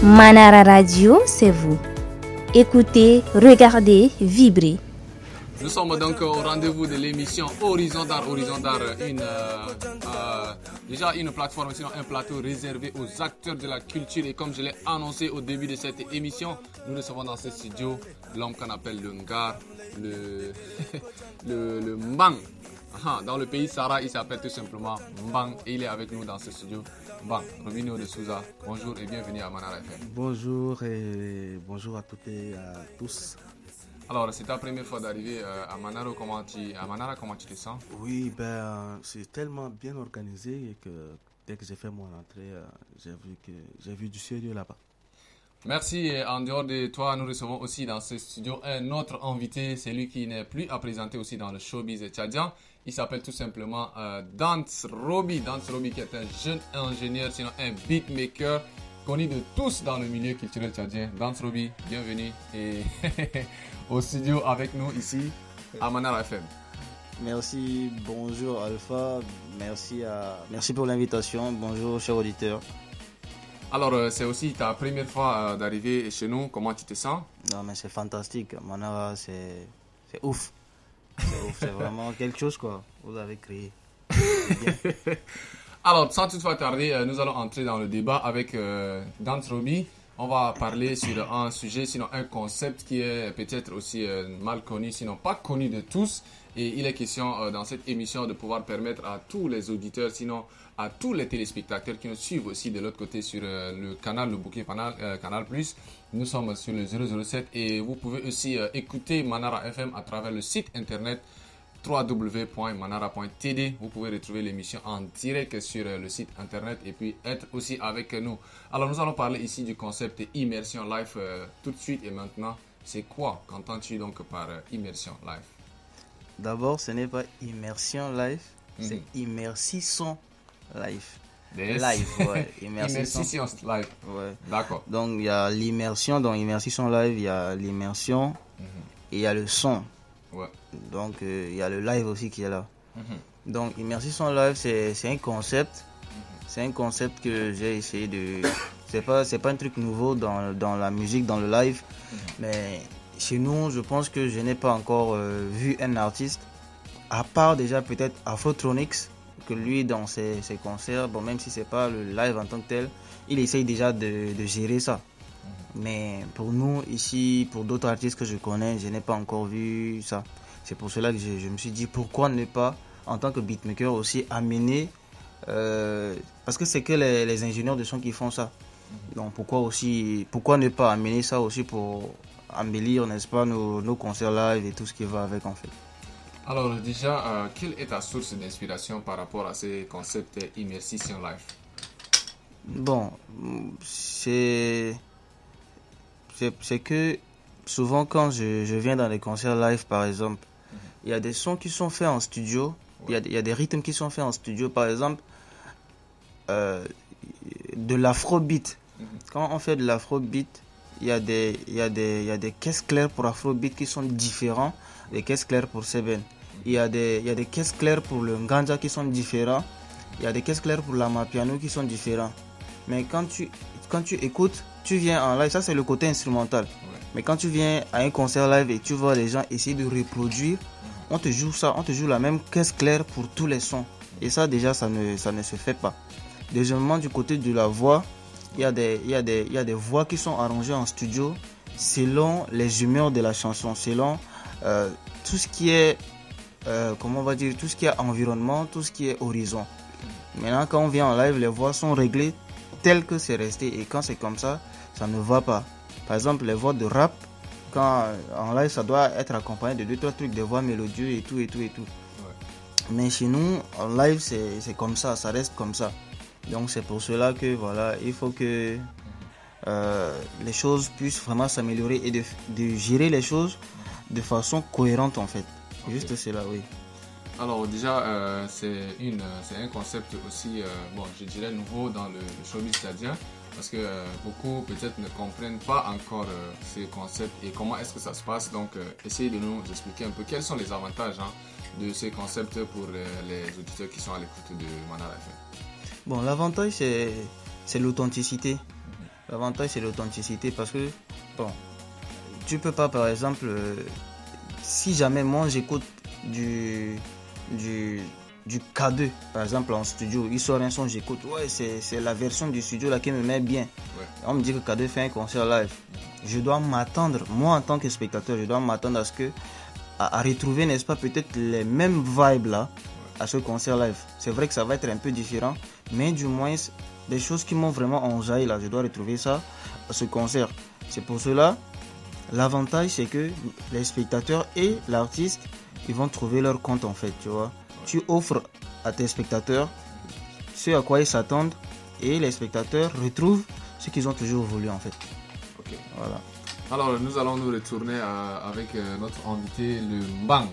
Manara Radio, c'est vous. Écoutez, regardez, vibrez. Nous sommes donc au rendez-vous de l'émission Horizon d'Art. Déjà une plateforme, sinon un plateau réservé aux acteurs de la culture. Et comme je l'ai annoncé au début de cette émission, nous recevons dans ce studio l'homme qu'on appelle le Ngar, le Mbang. Dans le pays Sahara, il s'appelle tout simplement Mbang et il est avec nous dans ce studio. Mbang, Robinho de Souza, bonjour et bienvenue à Manara FM. Bonjour et bonjour à toutes et à tous. Alors, c'est ta première fois d'arriver à Manara, comment tu te sens? Oui, c'est tellement bien organisé et que dès que j'ai fait mon entrée, j'ai vu du sérieux là-bas. Merci. Et en dehors de toi, nous recevons aussi dans ce studio un autre invité, celui qui n'est plus à présenter aussi dans le showbiz tchadien. Il s'appelle tout simplement Dance Roby. Dance Roby qui est un jeune ingénieur, sinon un beatmaker connu de tous dans le milieu culturel tchadien. Dance Roby, bienvenue et au studio avec nous ici à Manara FM. Merci, bonjour Alpha, merci pour l'invitation, bonjour chers auditeurs. Alors c'est aussi ta première fois d'arriver chez nous, comment tu te sens? Non mais c'est fantastique, Manara c'est ouf. C'est vraiment quelque chose quoi, vous avez créé. Alors, sans toutefois tarder, nous allons entrer dans le débat avec Dance Roby. On va parler sur un sujet, sinon un concept qui est peut-être aussi mal connu, sinon pas connu de tous. Et il est question dans cette émission de pouvoir permettre à tous les auditeurs, sinon à tous les téléspectateurs qui nous suivent aussi de l'autre côté sur le canal, le bouquet Canal+. Nous sommes sur le 007 et vous pouvez aussi écouter Manara FM à travers le site internet www.manara.td. Vous pouvez retrouver l'émission en direct sur le site internet et puis être aussi avec nous. Alors nous allons parler ici du concept immersion live tout de suite et maintenant. C'est quoi qu'entends-tu donc par immersion live? D'abord, ce n'est pas immersion live, c'est immersison live. Yes. Live, ouais. Immersion live. Ouais. D'accord. Donc il y a l'immersion, dans immersion live, il y a l'immersion et il y a le son. Ouais. Donc il y a le live aussi qui est là. Donc immersion live, c'est un concept. C'est un concept que j'ai essayé de. C'est pas un truc nouveau dans la musique, dans le live, mais chez nous, je pense que je n'ai pas encore vu un artiste, à part déjà peut-être Afrotronics, que lui dans ses concerts, bon même si c'est pas le live en tant que tel, il essaye déjà de gérer ça. Mais pour nous ici, pour d'autres artistes que je connais, je n'ai pas encore vu ça. C'est pour cela que je me suis dit pourquoi ne pas, en tant que beatmaker aussi, amener, parce que c'est que les ingénieurs de son qui font ça. Donc pourquoi ne pas amener ça aussi pour embellir, n'est-ce pas, nos concerts live et tout ce qui va avec en fait. Alors déjà, quelle est ta source d'inspiration par rapport à ces concepts immersion live? Bon, c'est que souvent quand je viens dans les concerts live par exemple, il y a des sons qui sont faits en studio, il y a des rythmes qui sont faits en studio, par exemple de l'afrobeat. Quand on fait de l'afrobeat, il y a des caisses claires pour afrobeat qui sont différents des caisses claires pour Seven. Il y a des caisses claires pour le Nganja qui sont différents. Il y a des caisses claires pour l'Amapiano qui sont différents. Mais quand tu écoutes, tu viens en live, ça c'est le côté instrumental. Ouais. Mais quand tu viens à un concert live et tu vois les gens essayer de reproduire, on te joue la même caisse claire pour tous les sons. Et ça déjà, ça ne se fait pas. Deuxièmement, du côté de la voix, il y a des voix qui sont arrangées en studio selon les humeurs de la chanson, selon tout ce qui est, tout ce qui est environnement, tout ce qui est horizon. Maintenant, quand on vient en live, les voix sont réglées telles que c'est resté. Et quand c'est comme ça, ça ne va pas. Par exemple, les voix de rap, quand en live, ça doit être accompagné de 2-3 trucs, des voix mélodieuses et tout. Ouais. Mais chez nous, en live, c'est comme ça, ça reste comme ça. Donc c'est pour cela que voilà, il faut que les choses puissent vraiment s'améliorer et de gérer les choses de façon cohérente en fait. Okay. Juste cela, oui. Alors déjà, c'est un concept aussi, je dirais nouveau dans le showbiz tchadien, parce que beaucoup peut-être ne comprennent pas encore ce concept et comment est-ce que ça se passe. Donc essayez de nous expliquer un peu quels sont les avantages de ce concept pour les auditeurs qui sont à l'écoute de Manara FM. Bon, l'avantage c'est l'authenticité. L'avantage, c'est l'authenticité parce que, bon, tu peux pas, par exemple, si jamais moi j'écoute du K2, par exemple, en studio, il sort un son, j'écoute, ouais, c'est la version du studio là qui me met bien. Ouais. On me dit que K2 fait un concert live. Je dois m'attendre, moi en tant que spectateur, je dois m'attendre à ce que, à retrouver, n'est-ce pas, peut-être les mêmes vibes là, à ce concert live. C'est vrai que ça va être un peu différent, mais du moins, des choses qui m'ont vraiment enjaillé là, je dois retrouver ça à ce concert. C'est pour cela, l'avantage c'est que les spectateurs et l'artiste, ils vont trouver leur compte en fait, tu vois. Tu offres à tes spectateurs ce à quoi ils s'attendent et les spectateurs retrouvent ce qu'ils ont toujours voulu en fait. Ok. Voilà. Alors nous allons nous retourner avec notre invité, le Mbang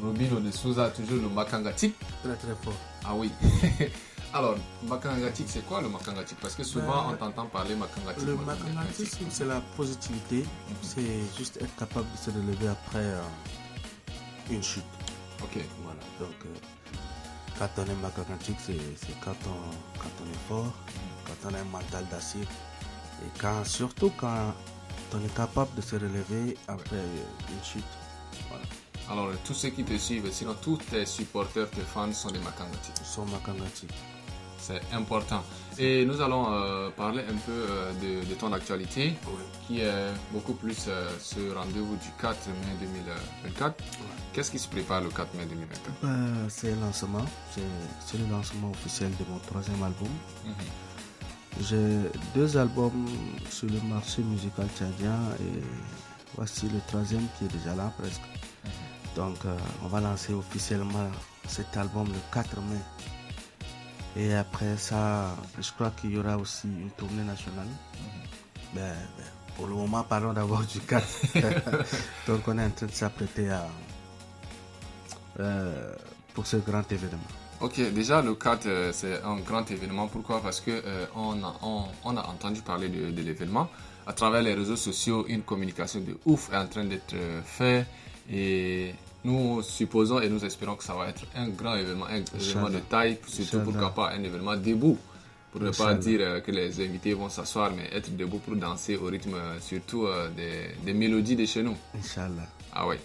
Robino de Souza, toujours le Makangatik. Très très fort. Ah oui. Alors, Makangatik, c'est quoi le Makangatik? Parce que souvent on t'entend parler Makangatik. Le Makangatik, c'est la positivité. C'est juste être capable de se relever après une chute. Ok. Voilà. Donc, quand on est Makangatik, c'est quand on est fort, quand on a un mental d'acier. Et surtout quand on est capable de se relever après une chute. Voilà. Alors, tous ceux qui te suivent, sinon tous tes supporters, tes fans sont des Makangatik. Ils sont Makangatik. C'est important. Et nous allons parler un peu de ton actualité, qui est beaucoup plus ce rendez-vous du 4 mai 2024. Qu'est-ce qui se prépare le 4 mai 2024? C'est le lancement. C'est le lancement officiel de mon 3e album. J'ai 2 albums sur le marché musical tchadien et voici le 3e qui est déjà là presque. Donc on va lancer officiellement cet album le 4 mai. Et après ça, je crois qu'il y aura aussi une tournée nationale. Pour le moment, parlons d'abord du 4. Donc on est en train de s'apprêter pour ce grand événement. Ok, déjà le 4 c'est un grand événement. Pourquoi? Parce que on a entendu parler de l'événement. À travers les réseaux sociaux, une communication de ouf est en train d'être faite. Et nous supposons et nous espérons que ça va être un grand événement, un événement de taille, surtout pourquoi pas un événement debout. Pour ne pas dire que les invités vont s'asseoir, mais être debout pour danser au rythme surtout des mélodies de chez nous. Inch'Allah. Ah oui.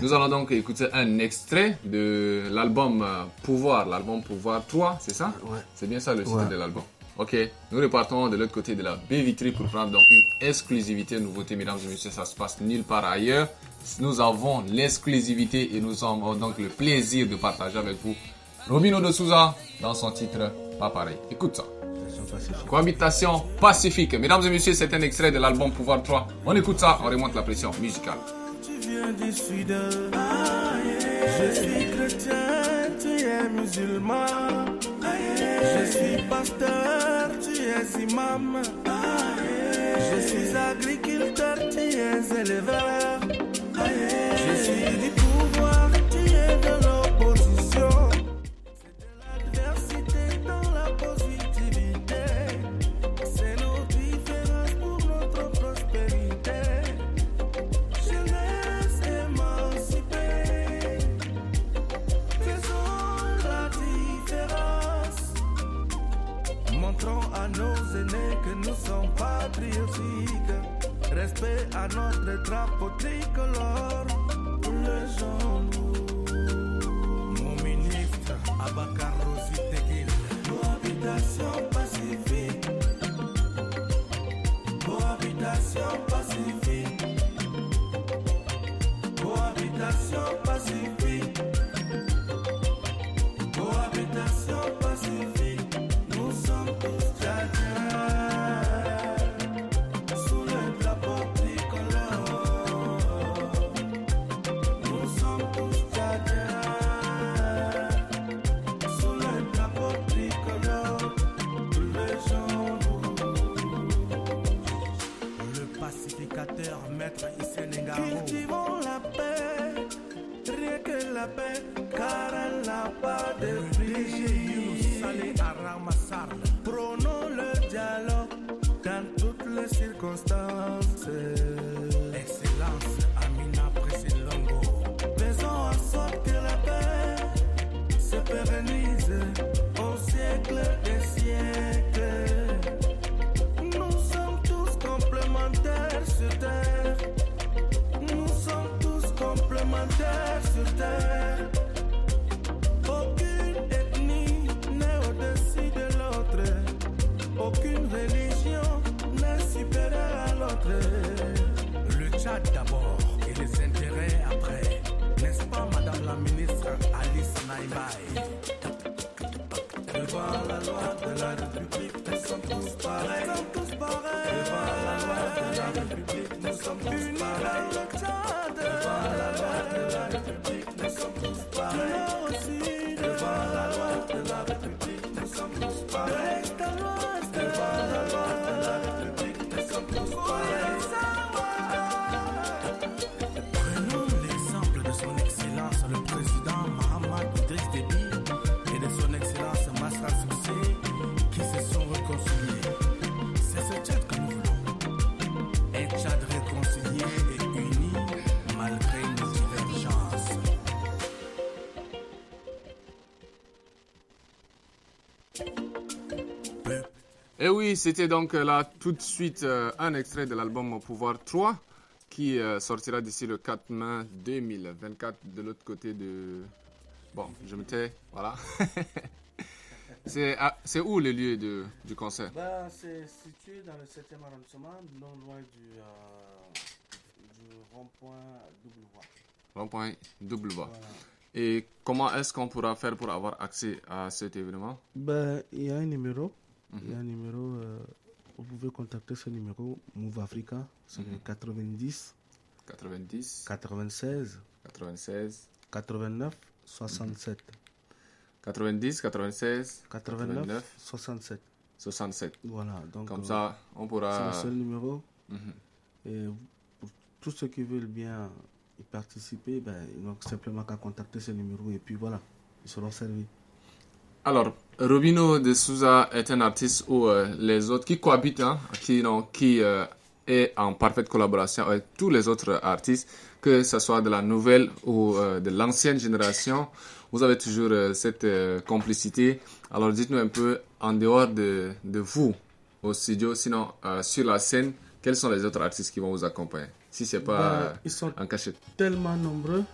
Nous allons donc écouter un extrait de l'album Pouvoir, l'album Pouvoir 3, c'est ça? Ouais. C'est bien ça le titre de l'album. Ok, nous repartons de l'autre côté de la baie vitrée pour prendre donc une exclusivité, nouveauté, mesdames et messieurs, ça se passe nulle part ailleurs. Nous avons l'exclusivité et nous avons donc le plaisir de partager avec vous Robino de Souza dans son titre Pas pareil. Écoute ça. Cohabitation pacifique. Mesdames et messieurs, c'est un extrait de l'album Pouvoir 3. On écoute ça, on remonte la pression musicale. Tu viens du sud, je suis chrétien, tu es musulman. Je suis pasteur, tu es imam. Je suis agriculteur, tu es éleveur. Je suis du pouvoir, tu es de l'opposition. C'est de l'adversité dans la positivité. C'est nos différences pour notre prospérité. Jeunesse émancipée, faisons la différence. Montrons à nos aînés que nous sommes patriotiques. Respect à notre drapeau tricolore pour les gens. Mon ministre Abakar Rossi Tequil. Cohabitation pacifique. Cohabitation pacifique. Cohabitation pacifique. Cohabitation pacifique. Nous sommes tous tchadiens. Maître Issenengaro. Cultivons la paix, rien que la paix, car elle n'a pas de prix. Salé à Ramassar. Prônons le dialogue dans toutes les circonstances. Excellence, Amina Presselongo. Faisons en sorte que la paix se pérennise au siècle des siècles. Nous sommes complémentaires sur terre. Nous sommes tous complémentaires sur terre. Aucune ethnie n'est au-dessus de l'autre. Aucune religion n'est supérieure à l'autre. Le Tchad d'abord et les intérêts après. N'est-ce pas, Madame la ministre Alice Naïmaï? Devant la loi de la République, nous sommes tous pareils. Devant la loi de la République, nous sommes tous pareils. Devant la loi de la République, nous sommes tous pareils. Devant la loi de la République, nous sommes tous pareils. Devant la loi de la République, nous sommes tous pareils. Prenons l'exemple de son Excellence le Président Mahamat Idriss Déby et de son Excellence Massa Soussé qui se sont réconciliés. C'est ce Tchad que nous voulons. Un Tchad réconcilié et uni malgré nos divergences. Et oui, c'était donc là tout de suite un extrait de l'album Pouvoir 3 qui sortira d'ici le 4 mai 2024 de l'autre côté de... Bon, je me tais, voilà. C'est où le lieu du concert? C'est situé dans le 7e arrondissement, non loin du rond-point double voie. Rond-point double voie. Voilà. Et comment est-ce qu'on pourra faire pour avoir accès à cet événement? Il y a un numéro. Il y a un numéro, vous pouvez contacter ce numéro, Move Africa, c'est le 90 96 89 67. 90 96 89 67. Voilà, donc comme ça, on pourra... C'est le seul numéro. Et pour tous ceux qui veulent bien y participer, ils n'ont simplement qu'à contacter ce numéro et puis voilà, ils seront servis. Alors, Robinho de Souza est un artiste où les autres qui cohabitent, qui est en parfaite collaboration avec tous les autres artistes, que ce soit de la nouvelle ou de l'ancienne génération. Vous avez toujours cette complicité. Alors, dites-nous un peu, en dehors de vous au studio, sinon sur la scène, quels sont les autres artistes qui vont vous accompagner? Si ce n'est pas ils sont en cachette. Tellement nombreux.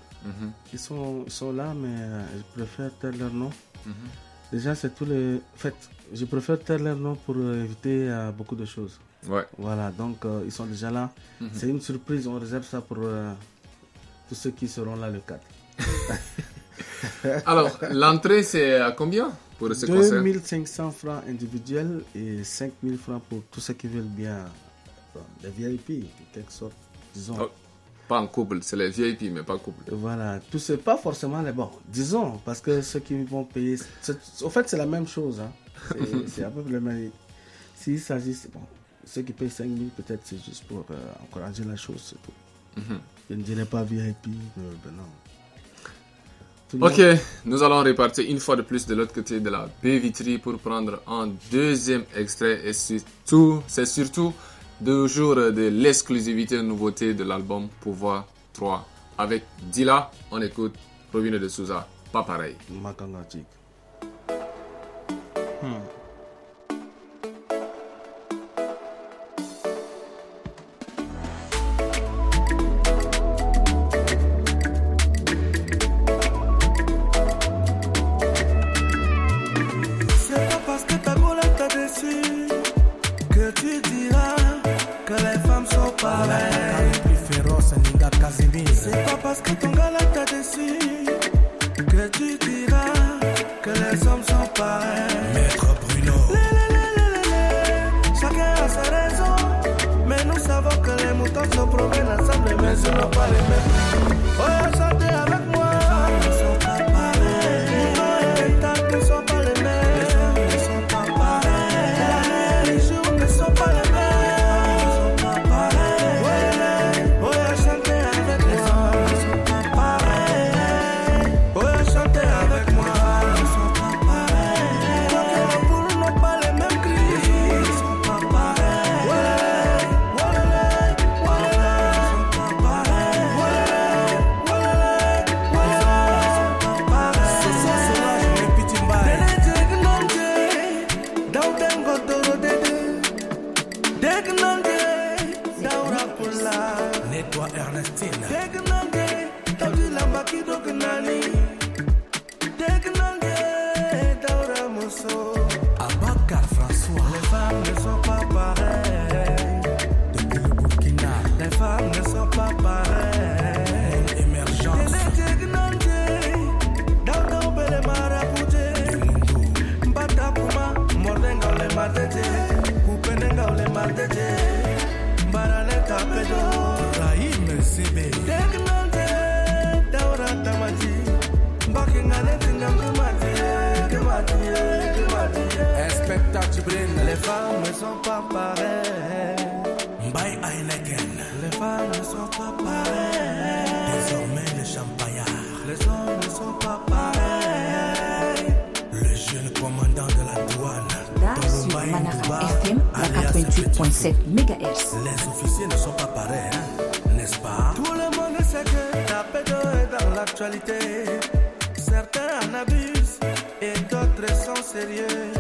Ils sont là, mais je préfère taire leur nom. Déjà, c'est tous les... En fait, je préfère taire leur nom pour éviter beaucoup de choses. Ouais. Voilà, donc ils sont déjà là. C'est une surprise, on réserve ça pour tous ceux qui seront là le 4. Alors, l'entrée, c'est à combien pour ce concert? 2500 francs individuels et 5000 francs pour tous ceux qui veulent bien. Les VIP, en quelque sorte, disons. Oh, pas en couple, c'est les VIP, mais pas en couple. Voilà, tout c'est pas forcément les bons, disons, parce que ceux qui vont payer, au fait, c'est la même chose. C'est à peu près le même. S'il s'agit, bon, ceux qui payent 5000, peut-être c'est juste pour encourager la chose, c'est tout. Je ne dirais pas VIP, non. Ok, nous allons repartir une fois de plus de l'autre côté de la baie vitrine pour prendre un deuxième extrait et c'est surtout toujours de l'exclusivité de nouveauté de l'album Pouvoir 3. Avec Dilla, on écoute Robinho de Souza, pas pareil. Makangatik. C'est pas parce que ton gars là t'a déçu que tu diras que les hommes sont pareils. Maître Bruno. Chacun a sa raison, mais nous savons que les moutons se promènent ensemble, mais ils n'ont pas les mêmes. Oh, chantez avec moi. Les hommes ne sont pas pareils. Moutons et états ne sont pas les mêmes. Les hommes ne sont pas pareils. Les jours ne sont pas les mêmes. Nettoie Ernestine. Degnange, Taudi Lambaki Dognani. Degnange, Daura Mousso. Abakar François. Les femmes ne sont pas pareilles. Depuis le Burkina. Les femmes ne sont pas pareilles. Émergence. Degnange, Daura Bele Marapouté. Mbata Kuma, Mordenga le Matete. Kupenenga le Matete. Barale Tapedo. Rahim Sebe. Degnange, Daura Tamati. Inspecteur Tibrin. Les femmes ne sont pas pareilles. Mbaye Heineken. Les femmes ne sont pas pareilles. Désormais les champagnards. Les hommes ne sont pas pareils. Le jeune commandant de la douane. Sur Manara FM à 88.7 MHz. Les officiers ne sont pas pareils, hein, n'est-ce pas? Tout le monde sait que la pédo est dans l'actualité. Certains en abusent et d'autres sont sérieux.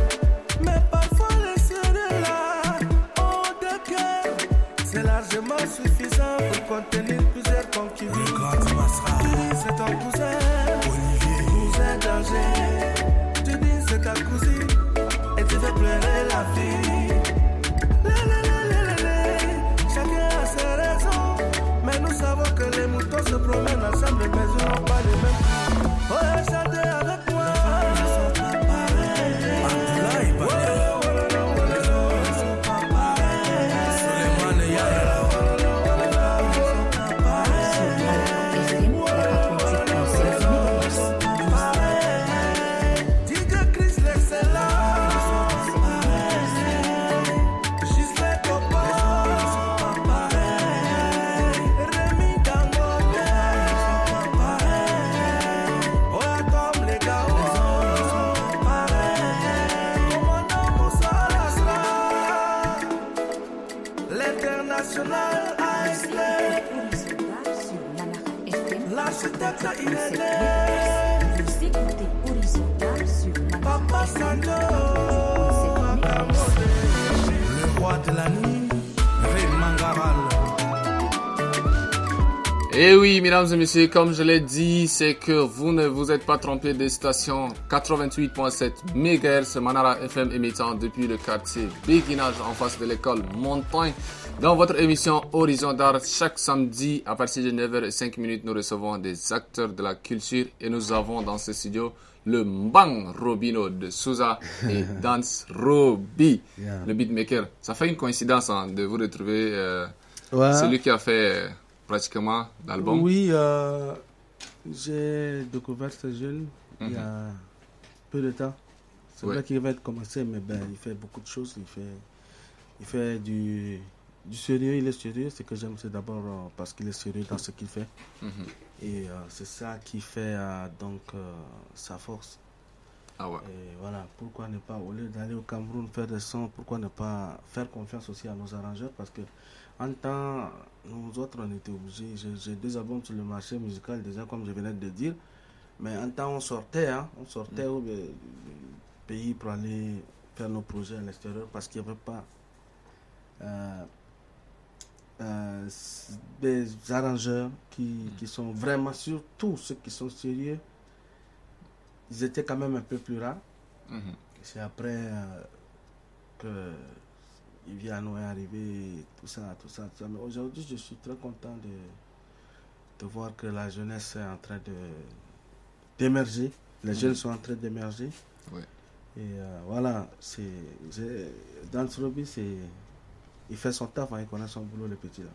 Mais parfois les sérieux là ont deux cœurs. C'est largement suffisant pour contenir plusieurs concubines. Le grand Masra. Tu dis c'est ton cousin Olivier. Cousin danger. Tu dis c'est ta cousine et tu fais pleurer la fille. Chacun a ses raisons, mais nous savons que les moutons se promènent ensemble, mais ils n'ont pas les mêmes. Oh, chantez avec moi. Les sont pas pareils. Abdoulaye Bania. Les sont pas pareils. Suleiman Yaya. Les sont pas pareils. Sur Manara FM à 88.7 MHz. Tigre Chris l'excellent. Les sont pas pareils. Gisèle Copa. Les sont pas pareils. Rémi Dangote. Les sont pas pareils. Ouais, comme les gars. Les sont pas pareils. Commandant Moussa Lasra. L'international Iceland. Sur Manara FM à L'architecte 88.7 Inédé. Vous écoutez Horizontal sur Manara Papa FM Santo. 88.7 MHz. Le roi de la nuit, Remangaral. Et oui, mesdames et messieurs, comme je l'ai dit, c'est que vous ne vous êtes pas trompé des stations 88.7 MHz, Manara FM émettant depuis le quartier Béguinage en face de l'école Montagne. Dans votre émission Horizon d'Art, chaque samedi à partir de 9h05, nous recevons des acteurs de la culture et nous avons dans ce studio le Mbang Robino de Souza et Dance Roby, Yeah. le beatmaker. Ça fait une coïncidence hein, de vous retrouver Ouais. celui qui a fait pratiquement l'album. Oui, j'ai découvert ce jeune il y a peu de temps. C'est Ouais. vrai qu'il va commencer, mais ben, il fait beaucoup de choses. Il fait du sérieux, il est sérieux. Ce que j'aime, c'est d'abord parce qu'il est sérieux dans ce qu'il fait. Et c'est ça qui fait donc sa force. Ah ouais. Et voilà, pourquoi ne pas, au lieu d'aller au Cameroun faire des sons, pourquoi ne pas faire confiance aussi à nos arrangeurs? Parce que en temps, nous autres, on était obligés. J'ai 2 albums sur le marché musical, déjà, comme je venais de dire. Mais en temps, on sortait au pays pour aller faire nos projets à l'extérieur parce qu'il n'y avait pas des arrangeurs qui sont vraiment, surtout ceux qui sont sérieux. Ils étaient quand même un peu plus rares. C'est après que Iviano est arrivé, tout ça. Mais aujourd'hui, je suis très content de voir que la jeunesse est en train d'émerger. Les jeunes sont en train d'émerger. Ouais. Et voilà, Dance Roby, il fait son taf, hein, il connaît son boulot, le petit là.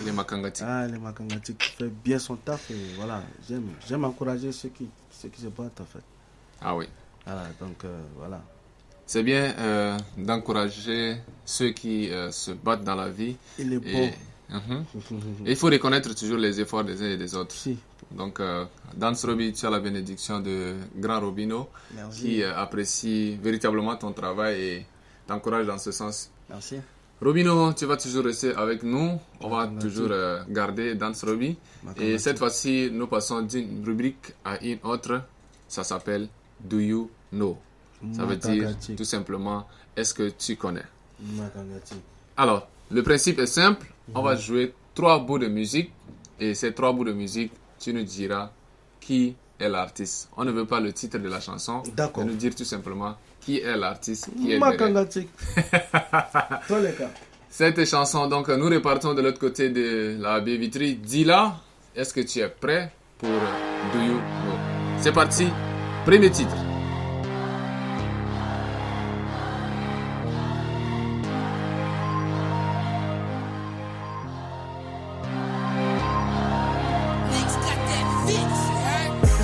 Les Makangati. Ah, les Makangati qui fait bien son taf. Et voilà, j'aime encourager ceux qui se battent en fait. Ah oui. Voilà, donc voilà. C'est bien d'encourager ceux qui se battent dans la vie. Il est beau. Et il faut reconnaître toujours les efforts des uns et des autres. Si. Donc, Dance Roby, tu as la bénédiction de Grand Robino. Merci. Qui apprécie véritablement ton travail et t'encourage dans ce sens. Merci. Robino, tu vas toujours rester avec nous. On va toujours garder Dance Roby. Et cette fois-ci, nous passons d'une rubrique à une autre. Ça s'appelle Do You Know? Ça veut dire tout simplement, est-ce que tu connais? Alors, le principe est simple. On va jouer 3 bouts de musique. Et ces 3 bouts de musique, tu nous diras qui est l'artiste. On ne veut pas le titre de la chanson. D'accord. Mais nous dire tout simplement qui est l'artiste, qui est Makangatik. Tous les cas. Cette chanson, donc nous repartons de l'autre côté de la baie vitrine. Dila, est-ce que tu es prêt pour Do You Know? C'est parti, premier titre.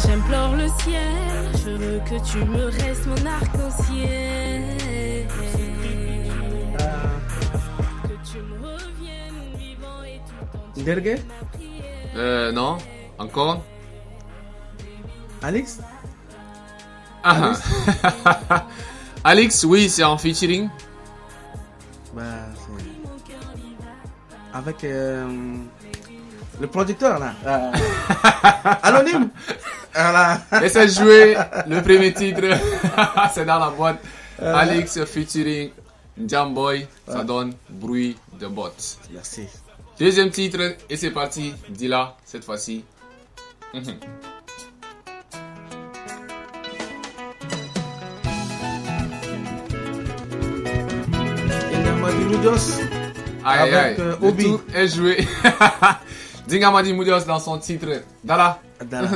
J'implore le ciel, je veux que tu me restes mon arc-en-ciel. Que tu me reviennes vivant et tout entier. Dergué? Non, encore. Alex? Ah. Alex, oui, c'est en featuring. Bah, c'est... Avec le producteur là. Anonyme. Voilà. Laissez jouer le premier titre. C'est dans la boîte. Alex featuring Jamboy. Ça donne bruit de bottes. Merci. Deuxième titre. Et c'est parti. Dila, cette fois-ci. Aïe, avec aïe. Obi. Le tour est joué. Dingamadi Moudios dans son titre Dala. Dala.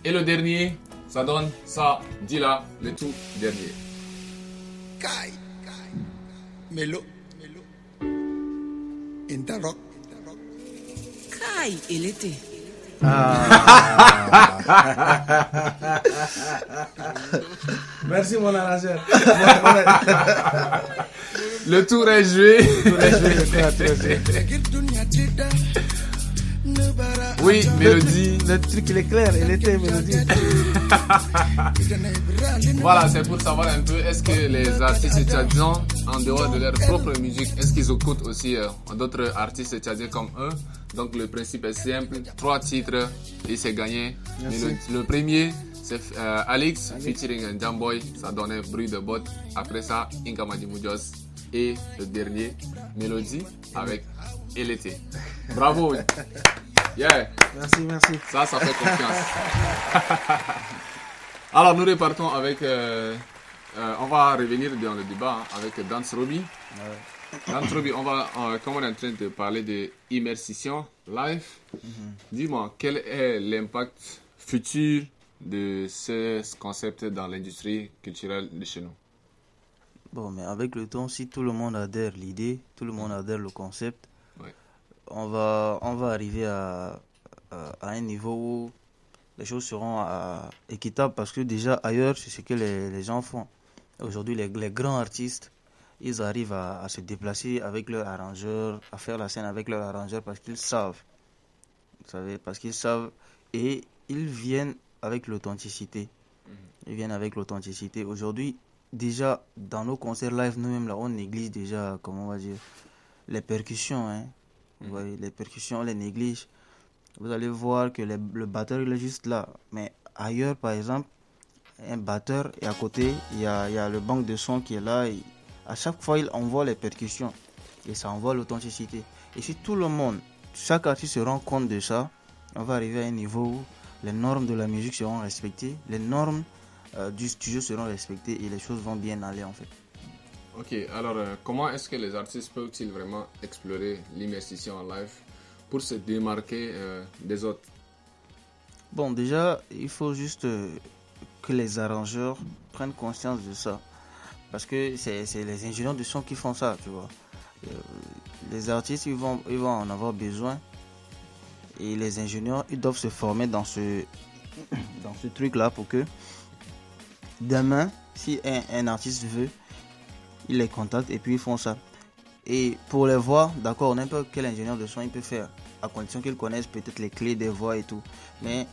Et le dernier, ça donne ça, Dila, le tout dernier. Kai, Melo, Interrock. Kai, il était. Merci mon arrangeur. Le tour est joué. Oui, mélodie. Le truc il est clair, il était mélodie. Voilà, c'est pour savoir un peu, est-ce que les artistes tchadiens, en dehors de leur propre musique, est-ce qu'ils écoutent aussi d'autres artistes tchadiens comme eux? Donc le principe est simple, 3 titres et c'est gagné. Le premier, c'est Alex featuring Jamboy, ça donnait bruit de botte. Après ça, Inkamadi Moudios. Et le dernier, Mélodie avec LT. Bravo. Yeah. Merci. Ça fait confiance. Alors nous repartons avec... on va revenir dans le débat avec Dance Roby. Dance Roby, comme on est en train de parler de immersion live, dis-moi, quel est l'impact futur de ce concept dans l'industrie culturelle de chez nous? Bon, mais avec le temps, si tout le monde adhère l'idée, tout le monde adhère le concept, Ouais. on va arriver à un niveau où les choses seront équitables parce que déjà ailleurs, c'est ce que les gens font. Aujourd'hui, les grands artistes, ils arrivent à se déplacer avec leur arrangeur, à faire la scène avec leur arrangeur parce qu'ils savent. Vous savez, parce qu'ils savent et ils viennent avec l'authenticité. Ils viennent avec l'authenticité. Aujourd'hui, déjà, dans nos concerts live, nous-mêmes, là, on néglige déjà, comment on va dire, les percussions. Hein. Vous voyez, les percussions, on les néglige. Vous allez voir que le batteur, il est juste là. Mais ailleurs, par exemple, un batteur, et à côté, il y a le banc de son qui est là. Et à chaque fois, il envoie les percussions. Et ça envoie l'authenticité. Et si tout le monde, chaque artiste se rend compte de ça, on va arriver à un niveau où les normes de la musique seront respectées, les normes du studio seront respectées et les choses vont bien aller en fait. Ok, alors comment est-ce que les artistes peuvent-ils vraiment explorer l'immersion en live pour se démarquer des autres? Bon, déjà, il faut juste que les arrangeurs prennent conscience de ça. Parce que c'est les ingénieurs de son qui font ça, tu vois. Les artistes, ils vont en avoir besoin. Et les ingénieurs, ils doivent se former dans ce truc-là pour que demain, si un artiste veut, il les contacte et puis ils font ça. Et pour les voix, d'accord, n'importe quel ingénieur de son il peut faire, à condition qu'il connaisse peut-être les clés des voix et tout. Mais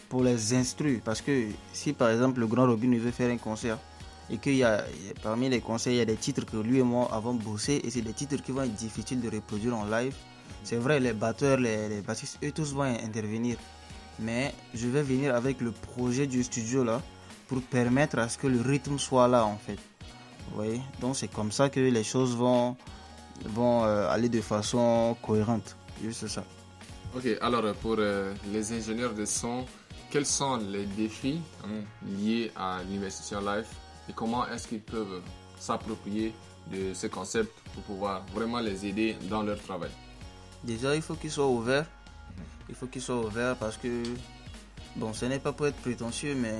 pour les instrus, parce que si par exemple le Grand Robin veut faire un concert et qu'il y a parmi les concerts, il y a des titres que lui et moi avons bossé et c'est des titres qui vont être difficiles de reproduire en live. C'est vrai, les batteurs, les bassistes, eux tous vont intervenir. Mais je vais venir avec le projet du studio là pour permettre à ce que le rythme soit là en fait. Vous voyez? Donc c'est comme ça que les choses vont aller de façon cohérente. Juste ça. Ok, alors pour les ingénieurs de son, quels sont les défis liés à l'investissement live et comment est-ce qu'ils peuvent s'approprier de ce concept pour pouvoir vraiment les aider dans leur travail? Déjà, il faut qu'ils soient ouverts. Il faut qu'ils soient ouverts parce que, bon, ce n'est pas pour être prétentieux, mais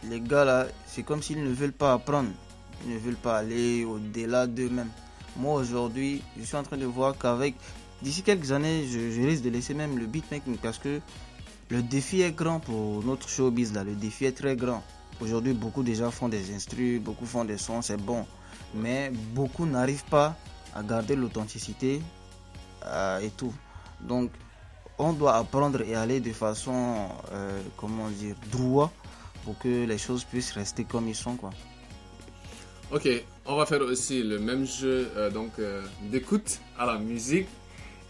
les gars là, c'est comme s'ils ne veulent pas apprendre. Ils ne veulent pas aller au-delà d'eux-mêmes. Moi, aujourd'hui, je suis en train de voir qu'avec... D'ici quelques années, je risque de laisser même le beatmaking parce que le défi est grand pour notre showbiz là. Le défi est très grand. Aujourd'hui, beaucoup déjà font des instrus, beaucoup font des sons, c'est bon. Mais beaucoup n'arrivent pas à garder l'authenticité et tout. Donc, on doit apprendre et aller de façon, droit pour que les choses puissent rester comme ils sont, quoi. Ok, on va faire aussi le même jeu d'écoute à la musique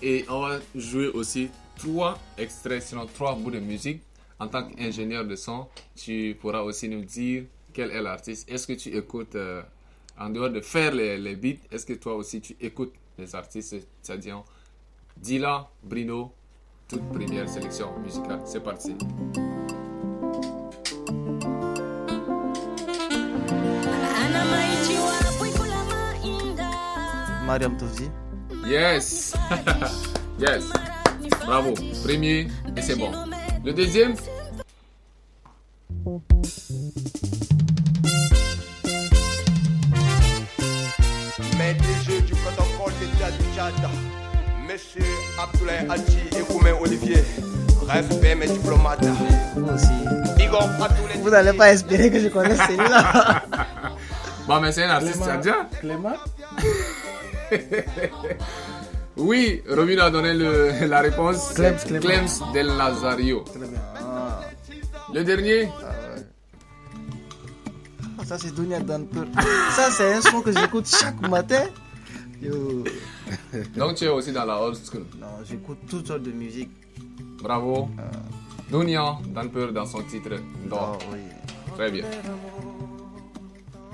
et on va jouer aussi 3 extraits, sinon 3 bouts de musique. En tant qu'ingénieur de son, tu pourras aussi nous dire quel est l'artiste. Est-ce que tu écoutes, en dehors de faire les beats, est-ce que toi aussi tu écoutes les artistes, c'est-à-dire Dilla, Brino, toute première sélection musicale. C'est parti. Mariam Tofzi. Yes. Yes. Bravo. Premier, et c'est bon. Le deuxième. Maître des jeux du protocole d'État du Tchad, Monsieur Abdoulaye Hadji et Koumen Olivier. Respect mes diplomates. Vous aussi. Big up à tous les... Vous n'allez pas espérer que je connaisse celui-là. Bon, mais c'est un artiste tchadien. Clément. Oui, Romino a donné la réponse. Clems. Clems del Lazario. Très bien. Le dernier. Ça, c'est Dunia Danpur. Ça, c'est un son que j'écoute chaque matin. Yo. Donc, tu es aussi dans la old school. Non, j'écoute toutes sortes de musique. Bravo. Dunia Danpur dans son titre d'or. Oh, oui. Très bien.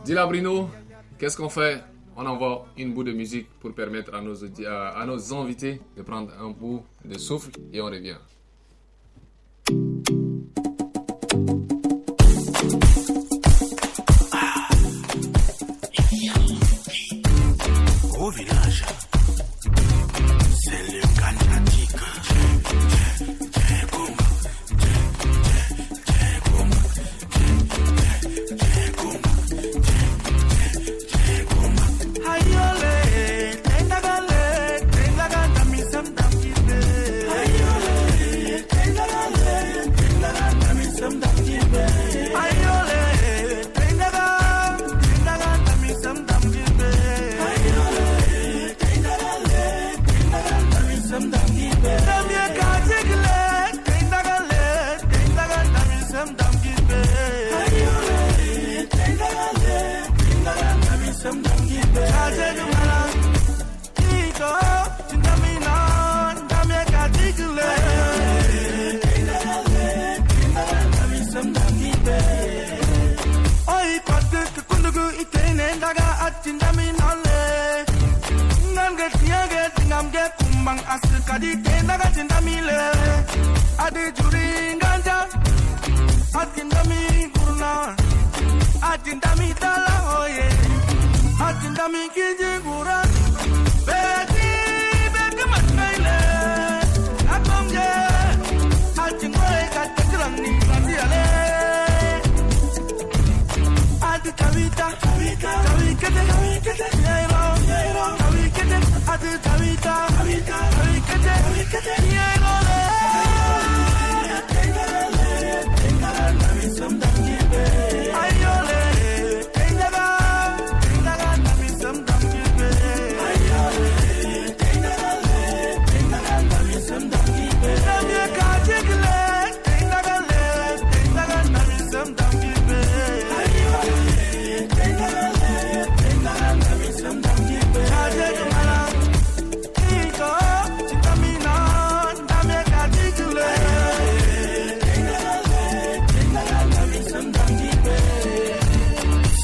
Dilla, Brino, qu'est-ce qu'on fait? On envoie une bout de musique pour permettre à nos invités de prendre un bout de souffle et on revient. Au village, c'est le Kantatique.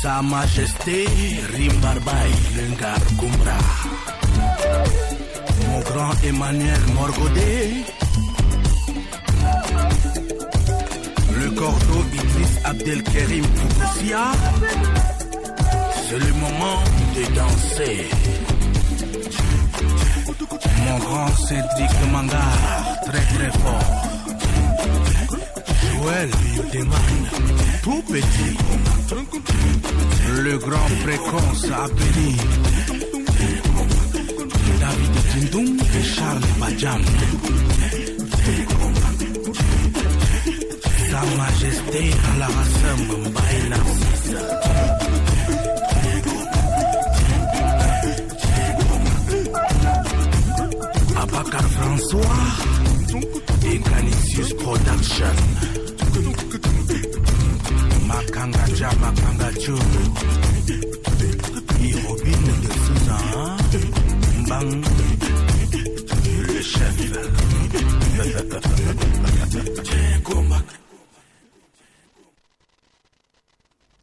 Sa Majesté Rimbarbaï Lengar Kumbra. Mon grand Emmanuel Morgodé, le cordeau Idriss Abdelkerim Foukoussia. C'est le moment de danser. Mon grand Cédric Mangara, très très fort. Joël Deman, tout petit. Le grand précoce appelé David Tindoum et Charles Badjam. Sa Majesté à la race Mbaye Narcisse. Abakar François et Canisius Production. Makanga Ja, Makanga Joe. Et Robin de Souza. Mbang, le chef.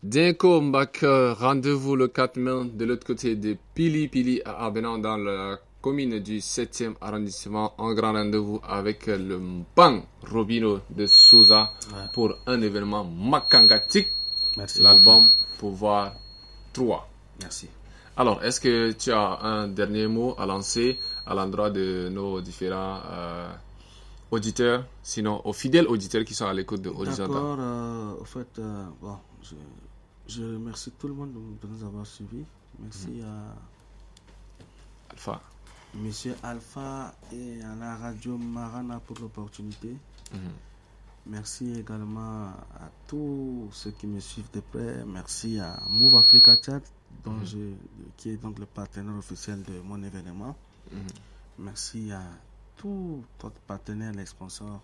Dinko Mbak, rendez-vous le 4 mai de l'autre côté de Pili Pili à Abénan dans la commune du 7e arrondissement. Un grand rendez-vous avec le Mbang Robino de Souza pour un événement makangatique. Merci. L'album Pouvoir 3. Merci. Alors, est-ce que tu as un dernier mot à lancer à l'endroit de nos différents auditeurs, sinon aux fidèles auditeurs qui sont à l'écoute de Horizontal? D'accord, au fait, bon, je remercie tout le monde de nous avoir suivis. Merci à Alpha. Monsieur Alpha et à la radio Marana pour l'opportunité. Merci également à tous ceux qui me suivent de près. Merci à Move Africa Chat, qui est donc le partenaire officiel de mon événement. Merci à tous notre partenaires, les sponsors.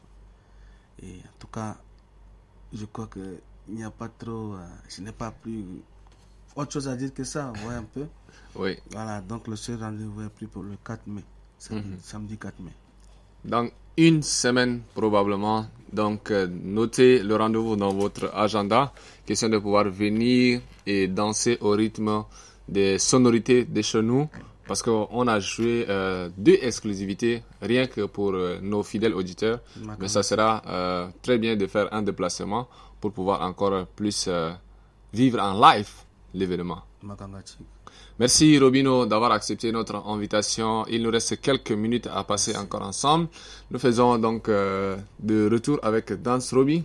Et en tout cas, je crois que il n'y a pas trop, je n'ai pas plus autre chose à dire que ça, vous voyez un peu. Oui. Voilà, donc le seul rendez-vous est pris pour le 4 mai, samedi 4 mai. Dans une semaine probablement, donc notez le rendez-vous dans votre agenda, question de pouvoir venir et danser au rythme des sonorités de chez nous, parce qu'on a joué 2 exclusivités rien que pour nos fidèles auditeurs, mais ça sera très bien de faire un déplacement pour pouvoir encore plus vivre en live l'événement. Merci Robino d'avoir accepté notre invitation. Il nous reste quelques minutes à passer encore ensemble. Nous faisons donc de retour avec Dance Roby.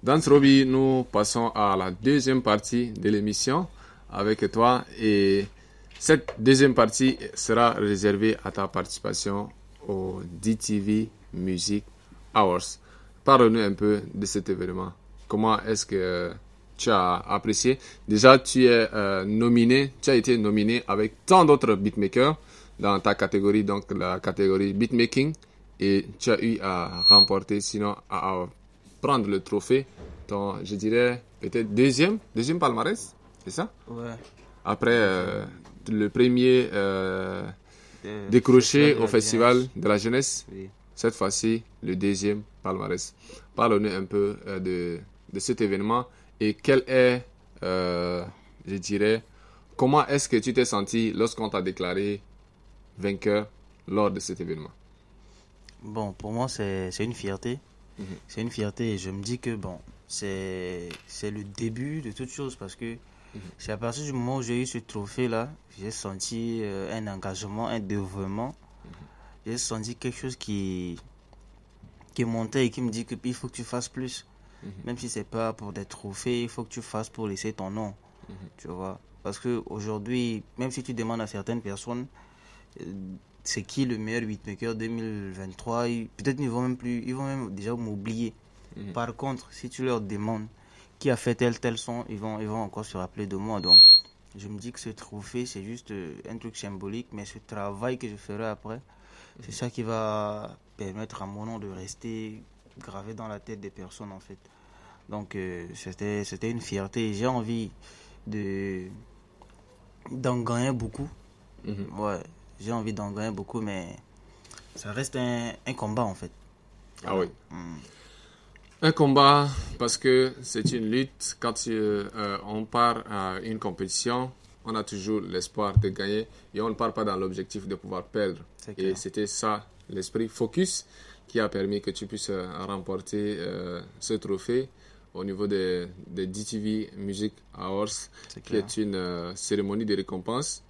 Dance Roby, nous passons à la deuxième partie de l'émission avec toi. Et cette deuxième partie sera réservée à ta participation au DTV Music Hours. Parle-nous un peu de cet événement. Comment est-ce que tu as apprécié? Déjà, tu es tu as été nominé avec tant d'autres beatmakers dans ta catégorie, donc la catégorie beatmaking, et tu as eu à remporter, sinon à prendre le trophée, je dirais peut-être deuxième palmarès, c'est ça? Ouais. Après le premier décroché au Festival de la Jeunesse, oui. Cette fois-ci le deuxième palmarès. Parle-nous un peu de cet événement. Et quel est, je dirais, comment est-ce que tu t'es senti lorsqu'on t'a déclaré vainqueur lors de cet événement? Bon, pour moi, c'est une fierté. C'est une fierté et je me dis que, bon, c'est le début de toute chose parce que c'est à partir du moment où j'ai eu ce trophée-là, j'ai senti un engagement, un dévouement. J'ai senti quelque chose qui montait et qui me dit qu'il faut que tu fasses plus. Même si c'est pas pour des trophées, il faut que tu fasses pour laisser ton nom. Tu vois, parce que aujourd'hui, même si tu demandes à certaines personnes c'est qui le meilleur beatmaker 2023, peut-être ils vont même déjà m'oublier. Par contre, si tu leur demandes qui a fait tel son, ils vont encore se rappeler de moi. Donc je me dis que ce trophée c'est juste un truc symbolique, mais ce travail que je ferai après, c'est ça qui va permettre à mon nom de rester gravé dans la tête des personnes en fait. Donc c'était une fierté. J'ai envie d'en gagner beaucoup. Ouais, j'ai envie d'en gagner beaucoup, mais ça reste un combat en fait. Ah oui. Un combat parce que c'est une lutte. Quand on part à une compétition, on a toujours l'espoir de gagner et on ne part pas dans l'objectif de pouvoir perdre. Et c'était ça, l'esprit focus, qui a permis que tu puisses remporter ce trophée au niveau des DTV Music Awards, qui est une cérémonie de récompense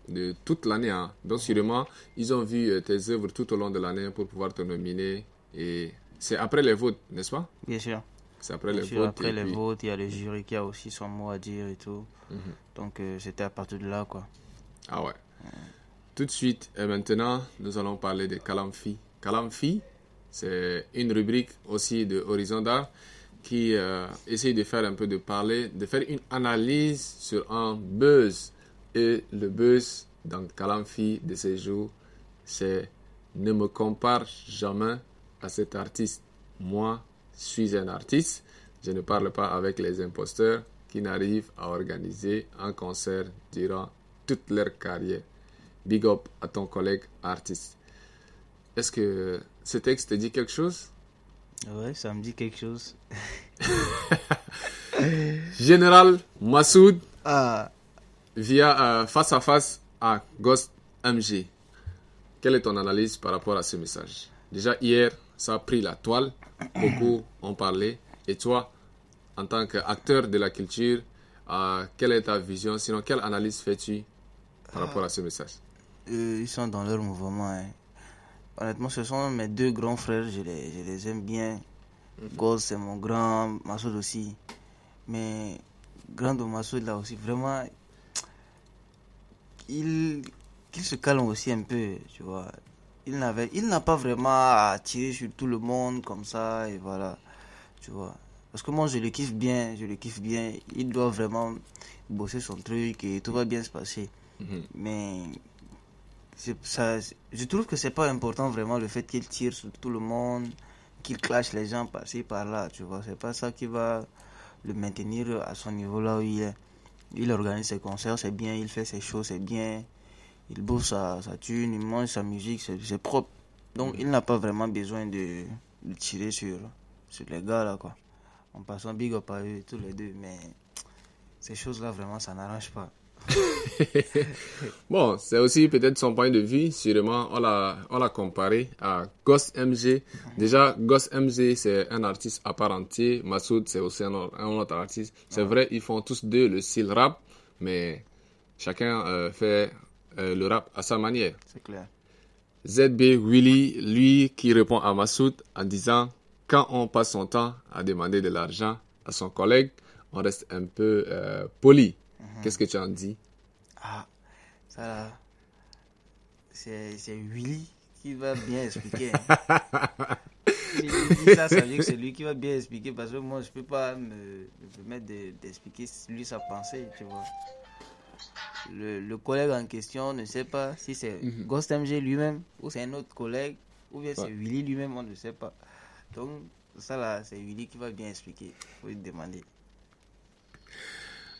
de toute l'année. Hein. Donc sûrement, ils ont vu tes œuvres tout au long de l'année pour pouvoir te nominer. Et c'est après les votes, n'est-ce pas? Bien sûr. C'est après les sûr, votes. Après les votes, il y a le jury qui a aussi son mot à dire et tout. Donc c'était à partir de là, quoi. Ah ouais. Tout de suite, et maintenant, nous allons parler de Kalamfi. Kalamfi, c'est une rubrique aussi de Horizon d'Art qui essaye de faire un peu de parler, de faire une analyse sur un buzz. Et le buzz dans Kalamfi de ces jours, c'est ne me compare jamais à cet artiste. Moi, je suis un artiste. Je ne parle pas avec les imposteurs qui n'arrivent à organiser un concert durant toute leur carrière. Big up à ton collègue artiste. Est-ce que ce texte te dit quelque chose? Ouais, ça me dit quelque chose. Général Massoud, via face à face à Ghost MG. Quelle est ton analyse par rapport à ce message? Déjà hier, ça a pris la toile. Beaucoup ont parlé. Et toi, en tant qu'acteur de la culture, quelle est ta vision? Sinon, quelle analyse fais-tu par rapport à ce message? Ils sont dans leur mouvement. Hein. Honnêtement, ce sont mes deux grands frères. Je les aime bien. Ghost, c'est mon grand. Massoud aussi. Mais grand Massoud, là aussi, vraiment, il se calme aussi un peu, tu vois. Il n'a pas vraiment à tirer sur tout le monde comme ça, et voilà, tu vois. Parce que moi, je le kiffe bien. Il doit vraiment bosser son truc et tout va bien se passer. Mais je trouve que c'est pas important vraiment le fait qu'il tire sur tout le monde, qu'il clash les gens par-ci, par-là, tu vois. C'est pas ça qui va le maintenir à son niveau là où il est. Il organise ses concerts, c'est bien, il fait ses shows, c'est bien. Il bosse sa thune, il mange sa musique, c'est propre. Donc il n'a pas vraiment besoin de tirer sur les gars là, quoi. En passant big up à eux, tous les deux, mais ces choses-là vraiment ça n'arrange pas. Bon, c'est aussi peut-être son point de vue. Sûrement, on l'a comparé à Ghost MG. Déjà, Ghost MG, c'est un artiste à part entière. Massoud, c'est aussi un autre artiste. C'est vrai, ils font tous deux le style rap, mais chacun fait le rap à sa manière. C'est clair. ZB Willy, lui, qui répond à Massoud en disant: quand on passe son temps à demander de l'argent à son collègue, on reste un peu poli. Qu'est-ce que tu en dis? Ça là, c'est Willy qui va bien expliquer. Si je dis ça veut dire que c'est lui qui va bien expliquer, parce que moi je peux pas me permettre d'expliquer lui sa pensée, tu vois. Le collègue en question ne sait pas si c'est Ghost MG lui-même ou c'est un autre collègue ou bien c'est Willy lui-même, on ne sait pas. Donc ça là, c'est Willy qui va bien expliquer. Il faut lui demander.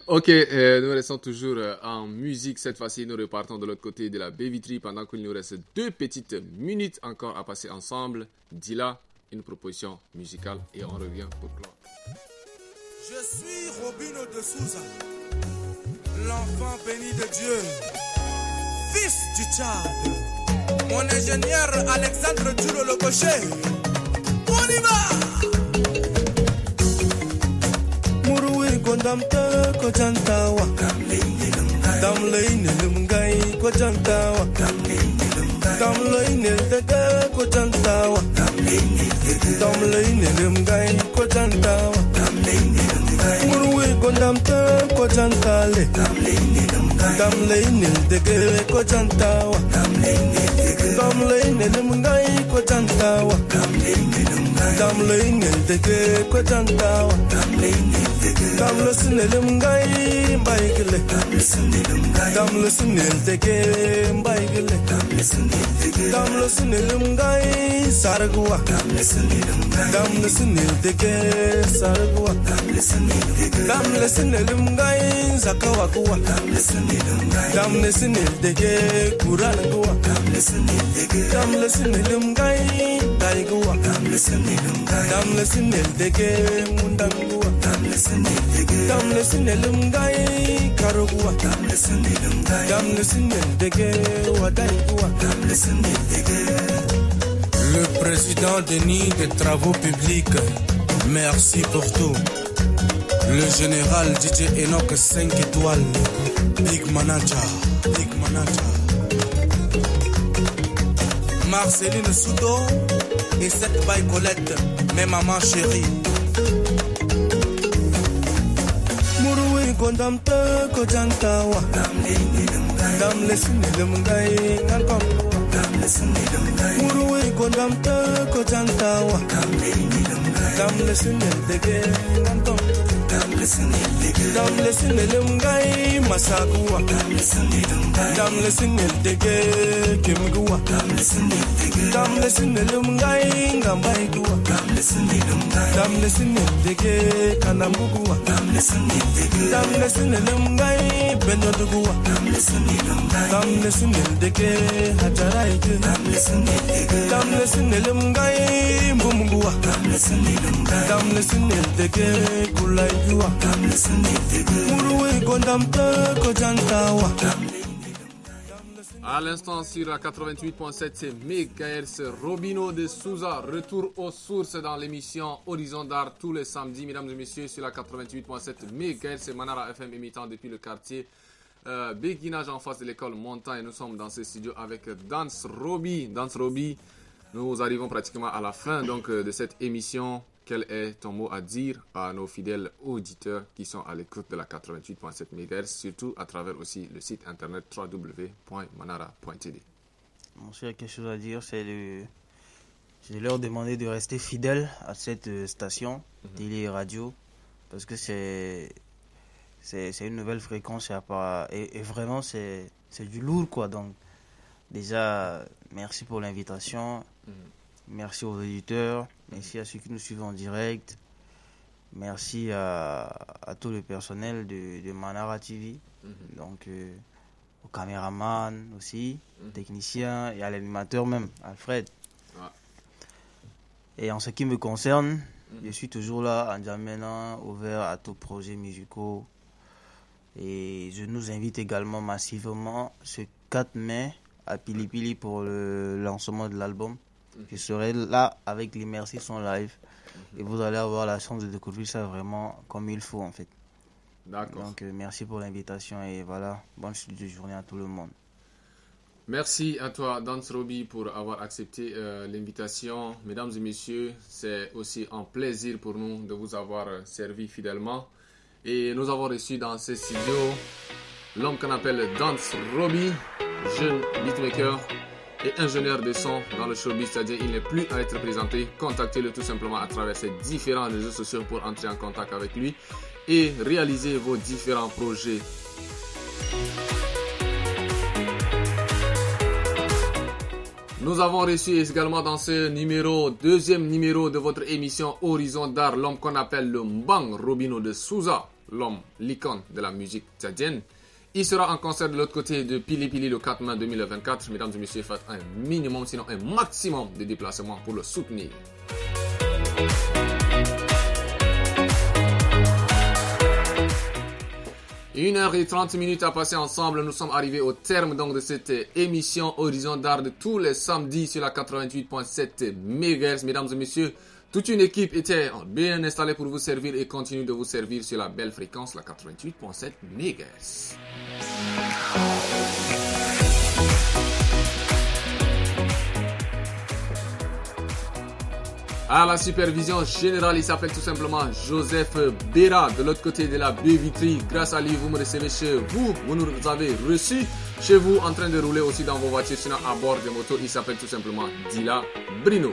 Ok, nous restons toujours en musique. Cette fois-ci, nous repartons de l'autre côté de la baie vitrine pendant qu'il nous reste 2 petites minutes encore à passer ensemble. Dila, une proposition musicale et on revient pour clore. Je suis Robino de Souza, l'enfant béni de Dieu, fils du Tchad, mon ingénieur Alexandre Duro le Gaucher. On y va! Damta ko jantawa damlaine lumgai ko jantawa damlaine daga ko jantawa damlaine lumgai ko jantawa murwe ko damta ko jantale damlaine daga ko jantawa damlaine lumgai ko jantawa damlaine daga ko jantawa Dam listening gai baigile Dam listening teke baigile Dam listening gai sargua Dam listening teke sargua Dam listening gai zakawakua Dam listening teke kuranagua Dam listening gai daigua Dam listening teke mundangua Dam listening gai karugua Le président Denis des Travaux Publics, merci pour tout. Le général DJ Enoch 5 étoiles, Big Manager. Marceline Soudo et cette baille Colette, mes mamans chéries. Mouroui Gondamte Kojantawa, Dam Lesinilumgai, Nankom. Mouroui Gondamte Kojantawa, Dam Lesinildege, Nankom. Dam Lesinilumgai, Masagua, Dam Lesinildege, Kimgua, Dam Lesinilumgai, Gambaigua, Dam Lesinildege, Kanamugua, Dam Lesinilumgai, Benodugua, Dam Lesinildege, Hajaraike, Dam Lesinilumgai, Bumugua, Dam Lesinildege, Kulaigua, Mouroui Gondamte Kojantawa. À l'instant sur la 88.7, c'est MHz Robino de Souza. Retour aux sources dans l'émission Horizon d'Art tous les samedis, mesdames et messieurs, sur la 88.7 MHz, c'est Manara FM émettant depuis le quartier Béguinage en face de l'école Montagne. Nous sommes dans ce studio avec Dance Roby. Dance Roby, nous arrivons pratiquement à la fin donc, de cette émission. Quel est ton mot à dire à nos fidèles auditeurs qui sont à l'écoute de la 88.7 MHz, surtout à travers aussi le site internet www.manara.td. Mon cher, quelque chose à dire, c'est de leur demander de rester fidèles à cette station télé et radio, parce que c'est une nouvelle fréquence et vraiment c'est du lourd quoi. Donc déjà merci pour l'invitation. Merci aux auditeurs, merci à ceux qui nous suivent en direct, merci à tout le personnel de Manara TV, donc aux caméramans aussi, aux techniciens et à l'animateur même, Alfred. Et en ce qui me concerne, je suis toujours là en Djamena, ouvert à tous projets musicaux. Et je nous invite également massivement ce 4 mai à Pili Pili pour le lancement de l'album. Je serai là avec l'Immersi son live et vous allez avoir la chance de découvrir ça vraiment comme il faut en fait. D'accord. Donc merci pour l'invitation et voilà, bonne suite de journée à tout le monde. Merci à toi Dance Roby pour avoir accepté l'invitation. Mesdames et messieurs, c'est aussi un plaisir pour nous de vous avoir servi fidèlement. Et nous avons reçu dans ce studio l'homme qu'on appelle Dance Roby, jeune beatmaker et ingénieur de son dans le showbiz, c'est-à-dire il n'est plus à être présenté. Contactez-le tout simplement à travers ses différents réseaux sociaux pour entrer en contact avec lui et réaliser vos différents projets. Nous avons reçu également dans ce deuxième numéro de votre émission Horizon d'Art, l'homme qu'on appelle le Mbang Robino de Souza, l'homme, l'icône de la musique tchadienne. Il sera en concert de l'autre côté de Pili Pili le 4 mai 2024. Mesdames et messieurs, faites un minimum, sinon un maximum de déplacements pour le soutenir. Une heure et 30 minutes à passer ensemble. Nous sommes arrivés au terme donc de cette émission Horizon d'Art de tous les samedis sur la 88.7 MHz. Mesdames et messieurs, toute une équipe était bien installée pour vous servir et continue de vous servir sur la belle fréquence, la 88.7 MHz. À la supervision générale, il s'appelle tout simplement Joseph Béra. De l'autre côté de la baie vitrine, grâce à lui, vous me recevez chez vous. Vous nous avez reçus chez vous en train de rouler aussi dans vos voitures, sinon à bord des motos. Il s'appelle tout simplement Dila Brino.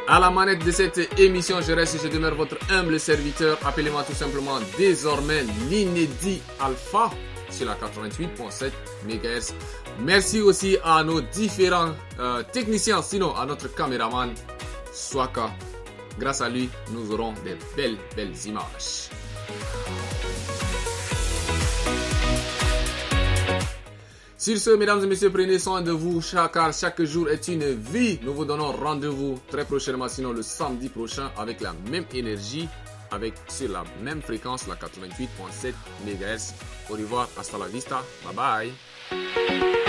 À la manette de cette émission, je demeure votre humble serviteur. Appelez-moi tout simplement désormais l'Inédit Alpha sur la 88.7 MHz. Merci aussi à nos différents techniciens, sinon à notre caméraman Swaka. Grâce à lui, nous aurons des belles images. Sur ce, mesdames et messieurs, prenez soin de vous, car chaque jour est une vie. Nous vous donnons rendez-vous très prochainement, sinon le samedi prochain, avec la même énergie, sur la même fréquence, la 88.7 MHz. Au revoir, hasta la vista, bye bye.